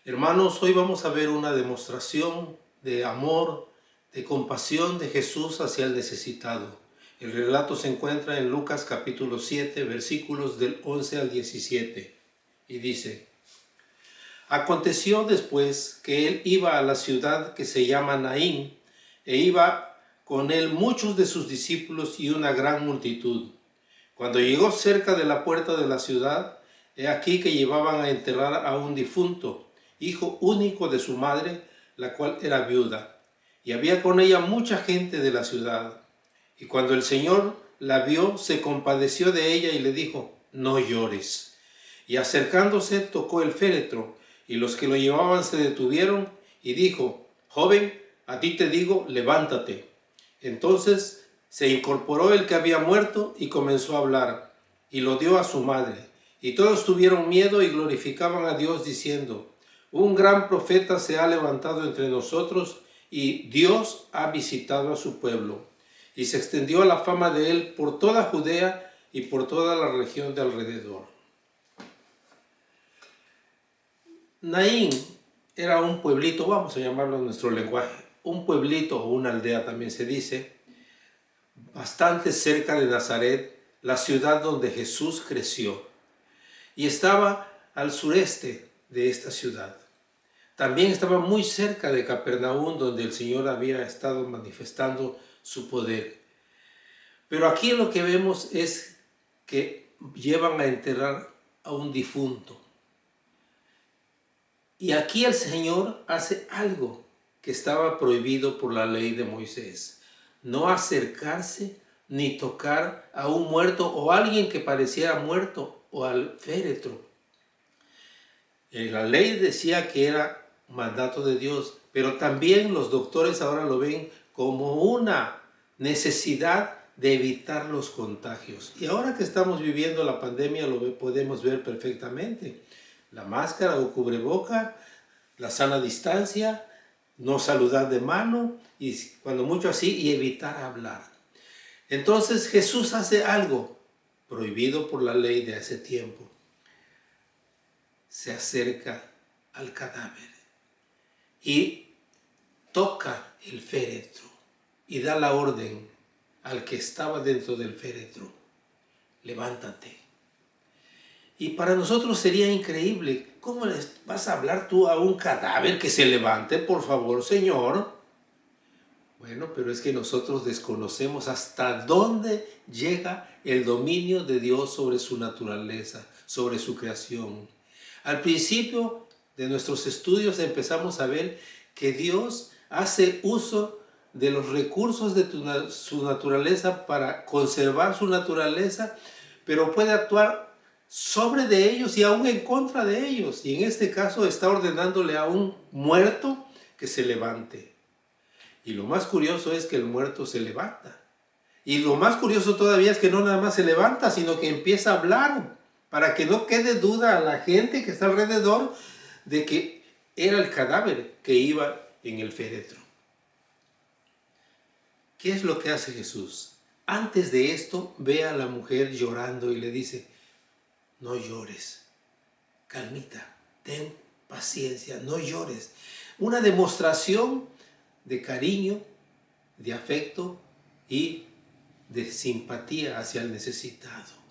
Hermanos, hoy vamos a ver una demostración de amor, de compasión de Jesús hacia el necesitado. El relato se encuentra en Lucas capítulo 7, versículos del 11 al 17. Y dice: Aconteció después que él iba a la ciudad que se llama Naín, e iba con él muchos de sus discípulos y una gran multitud. Cuando llegó cerca de la puerta de la ciudad, he aquí que llevaban a enterrar a un difunto, hijo único de su madre, la cual era viuda, y había con ella mucha gente de la ciudad. Y cuando el Señor la vio, se compadeció de ella y le dijo: no llores. Y acercándose, tocó el féretro, y los que lo llevaban se detuvieron, y dijo: joven, a ti te digo, levántate. Entonces se incorporó el que había muerto y comenzó a hablar, y lo dio a su madre. Y todos tuvieron miedo y glorificaban a Dios diciendo: un gran profeta se ha levantado entre nosotros, y Dios ha visitado a su pueblo. Y se extendió la fama de él por toda Judea y por toda la región de alrededor. Naín era un pueblito, vamos a llamarlo en nuestro lenguaje, un pueblito o una aldea también se dice, bastante cerca de Nazaret, la ciudad donde Jesús creció, y estaba al sureste de esta ciudad. También estaba muy cerca de Capernaum, donde el Señor había estado manifestando su poder. Pero aquí lo que vemos es que llevan a enterrar a un difunto. Y aquí el Señor hace algo que estaba prohibido por la ley de Moisés: no acercarse ni tocar a un muerto o a alguien que pareciera muerto o al féretro. La ley decía que era mandato de Dios, pero también los doctores ahora lo ven como una necesidad de evitar los contagios. Y ahora que estamos viviendo la pandemia lo podemos ver perfectamente. La máscara o cubreboca, la sana distancia, no saludar de mano y cuando mucho así, y evitar hablar. Entonces Jesús hace algo prohibido por la ley de hace tiempo. Se acerca al cadáver y toca el féretro y da la orden al que estaba dentro del féretro: levántate. Y para nosotros sería increíble: ¿cómo les vas a hablar tú a un cadáver que se levante? Por favor, Señor. Bueno, pero es que nosotros desconocemos hasta dónde llega el dominio de Dios sobre su naturaleza, sobre su creación. Al principio de nuestros estudios empezamos a ver que Dios hace uso de los recursos de su naturaleza para conservar su naturaleza, pero puede actuar sobre de ellos y aún en contra de ellos. Y en este caso está ordenándole a un muerto que se levante. Y lo más curioso es que el muerto se levanta. Y lo más curioso todavía es que no nada más se levanta, sino que empieza a hablar, para que no quede duda a la gente que está alrededor de que era el cadáver que iba en el féretro. ¿Qué es lo que hace Jesús? Antes de esto ve a la mujer llorando y le dice: no llores, calmita, ten paciencia, no llores. Una demostración de cariño, de afecto y de simpatía hacia el necesitado.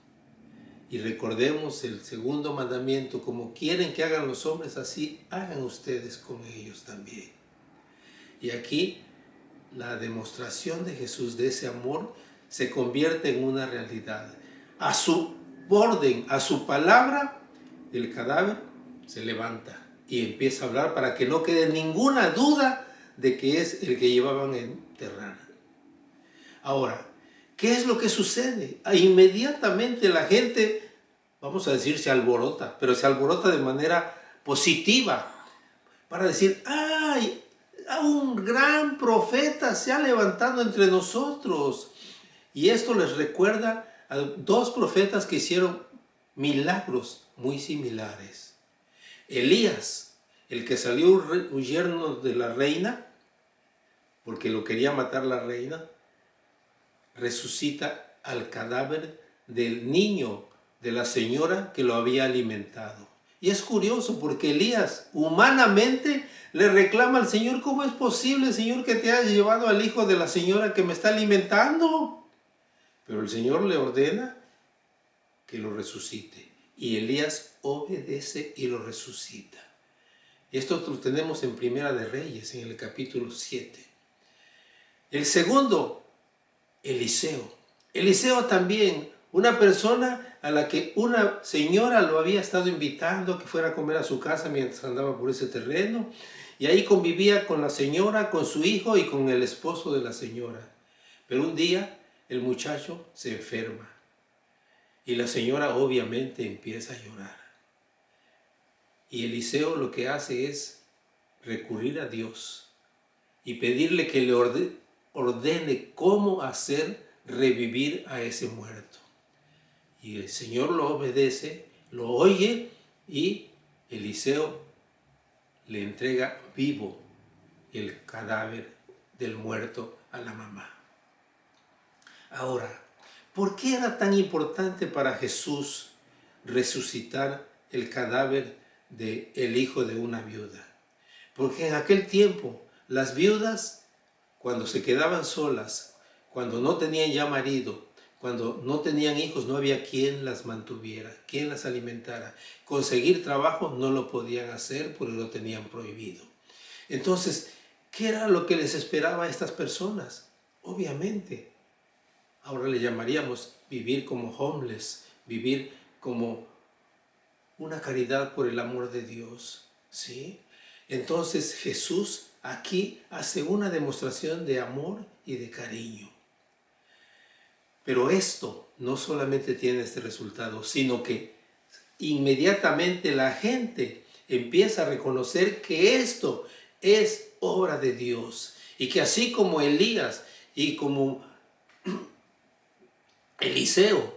Y recordemos el segundo mandamiento: como quieren que hagan los hombres, así hagan ustedes con ellos también. Y aquí la demostración de Jesús de ese amor se convierte en una realidad. A su orden, a su palabra, el cadáver se levanta y empieza a hablar para que no quede ninguna duda de que es el que llevaban a enterrar. Ahora, ¿qué es lo que sucede? Inmediatamente la gente, vamos a decir, se alborota, pero se alborota de manera positiva, para decir: ¡ay! Un gran profeta se ha levantado entre nosotros. Y esto les recuerda a dos profetas que hicieron milagros muy similares. Elías, el que salió huyendo de la reina, porque lo quería matar la reina, resucita al cadáver del niño de la señora que lo había alimentado. Y es curioso porque Elías humanamente le reclama al Señor: ¿cómo es posible, Señor, que te hayas llevado al hijo de la señora que me está alimentando? Pero el Señor le ordena que lo resucite. Y Elías obedece y lo resucita. Esto lo tenemos en Primera de Reyes, en el capítulo 7. El segundo, Eliseo. Eliseo también, una persona a la que una señora lo había estado invitando que fuera a comer a su casa mientras andaba por ese terreno. Y ahí convivía con la señora, con su hijo y con el esposo de la señora. Pero un día el muchacho se enferma. Y la señora obviamente empieza a llorar. Y Eliseo lo que hace es recurrir a Dios y pedirle que le ordene cómo hacer revivir a ese muerto. Y el Señor lo obedece, lo oye, y Eliseo le entrega vivo el cadáver del muerto a la mamá. Ahora, ¿por qué era tan importante para Jesús resucitar el cadáver del hijo de una viuda? Porque en aquel tiempo las viudas, cuando se quedaban solas, cuando no tenían ya marido, cuando no tenían hijos, no había quien las mantuviera, quien las alimentara. Conseguir trabajo no lo podían hacer porque lo tenían prohibido. Entonces, ¿qué era lo que les esperaba a estas personas? Obviamente, ahora le llamaríamos vivir como homeless, vivir como una caridad por el amor de Dios, ¿sí? Entonces Jesús aquí hace una demostración de amor y de cariño. Pero esto no solamente tiene este resultado, sino que inmediatamente la gente empieza a reconocer que esto es obra de Dios. Y que así como Elías y como Eliseo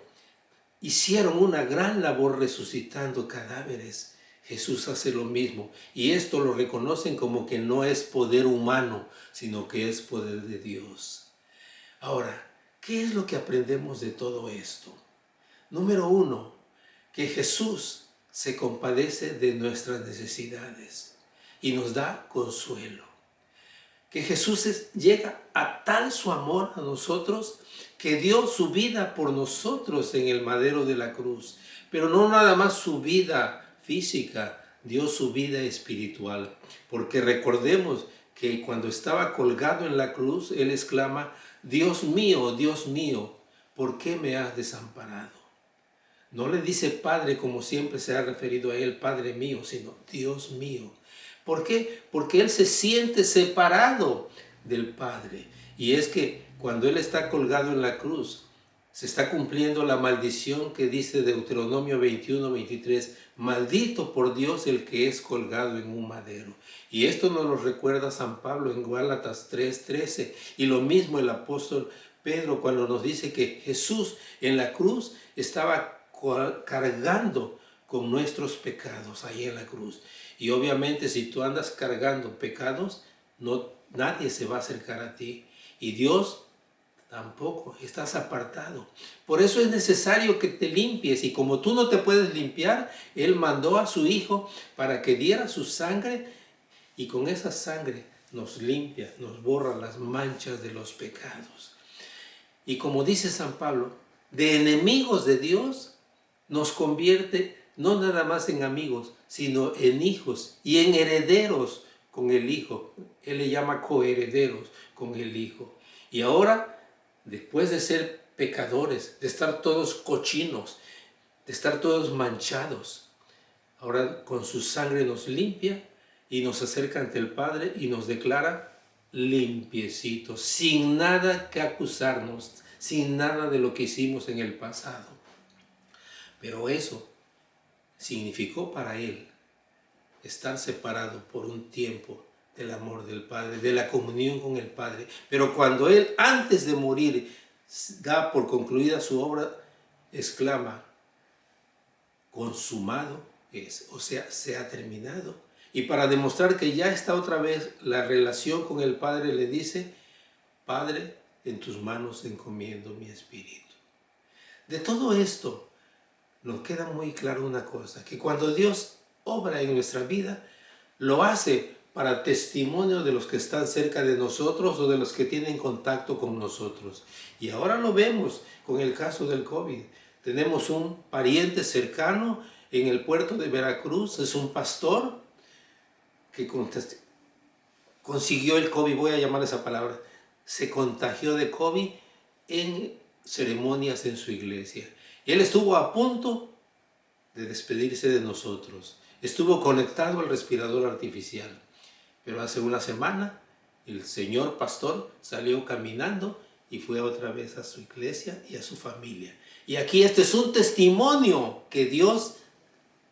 hicieron una gran labor resucitando cadáveres, Jesús hace lo mismo. Y esto lo reconocen como que no es poder humano, sino que es poder de Dios. Ahora, ¿qué es lo que aprendemos de todo esto? Número uno, que Jesús se compadece de nuestras necesidades y nos da consuelo. Que Jesús llega a tal su amor a nosotros que dio su vida por nosotros en el madero de la cruz. Pero no nada más su vida física, dio su vida espiritual. Porque recordemos que cuando estaba colgado en la cruz, Él exclama: Dios mío, ¿por qué me has desamparado? No le dice Padre como siempre se ha referido a Él, Padre mío, sino Dios mío. ¿Por qué? Porque Él se siente separado del Padre. Y es que cuando Él está colgado en la cruz, se está cumpliendo la maldición que dice Deuteronomio 21-23, maldito por Dios el que es colgado en un madero. Y esto nos lo recuerda San Pablo en Gálatas 3:13. Y lo mismo el apóstol Pedro cuando nos dice que Jesús en la cruz estaba cargando con nuestros pecados ahí en la cruz. Y obviamente si tú andas cargando pecados, nadie se va a acercar a ti. Y Dios tampoco, estás apartado. Por eso es necesario que te limpies. Y como tú no te puedes limpiar, Él mandó a su Hijo para que diera su sangre. Y con esa sangre nos limpia, nos borra las manchas de los pecados. Y como dice San Pablo, de enemigos de Dios nos convierte no nada más en amigos, sino en hijos y en herederos con el Hijo. Él le llama coherederos con el Hijo. Y ahora, después de ser pecadores, de estar todos cochinos, de estar todos manchados, ahora con su sangre nos limpia y nos acerca ante el Padre y nos declara limpiecitos, sin nada que acusarnos, sin nada de lo que hicimos en el pasado. Pero eso significó para Él estar separado por un tiempo del amor del Padre, de la comunión con el Padre. Pero cuando Él, antes de morir, da por concluida su obra, exclama: consumado es, o sea, se ha terminado. Y para demostrar que ya está otra vez la relación con el Padre, le dice: Padre, en tus manos encomiendo mi espíritu. De todo esto nos queda muy claro una cosa, que cuando Dios obra en nuestra vida, lo hace para testimonio de los que están cerca de nosotros o de los que tienen contacto con nosotros. Y ahora lo vemos con el caso del COVID. Tenemos un pariente cercano en el puerto de Veracruz, es un pastor que consiguió el COVID, voy a llamar esa palabra, se contagió de COVID en ceremonias en su iglesia. Y él estuvo a punto de despedirse de nosotros. Estuvo conectado al respirador artificial. Pero hace una semana el señor pastor salió caminando y fue otra vez a su iglesia y a su familia. Y aquí este es un testimonio que Dios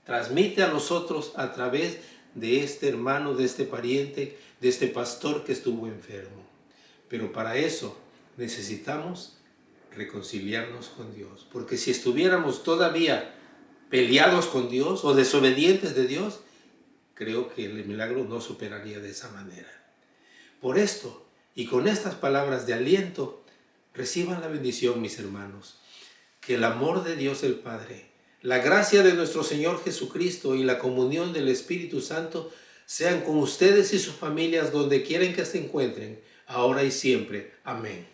transmite a nosotros a través de este hermano, de este pariente, de este pastor que estuvo enfermo. Pero para eso necesitamos reconciliarnos con Dios. Porque si estuviéramos todavía peleados con Dios o desobedientes de Dios, creo que el milagro no superaría de esa manera. Por esto, y con estas palabras de aliento, reciban la bendición, mis hermanos. Que el amor de Dios el Padre, la gracia de nuestro Señor Jesucristo y la comunión del Espíritu Santo sean con ustedes y sus familias donde quieren que se encuentren, ahora y siempre. Amén.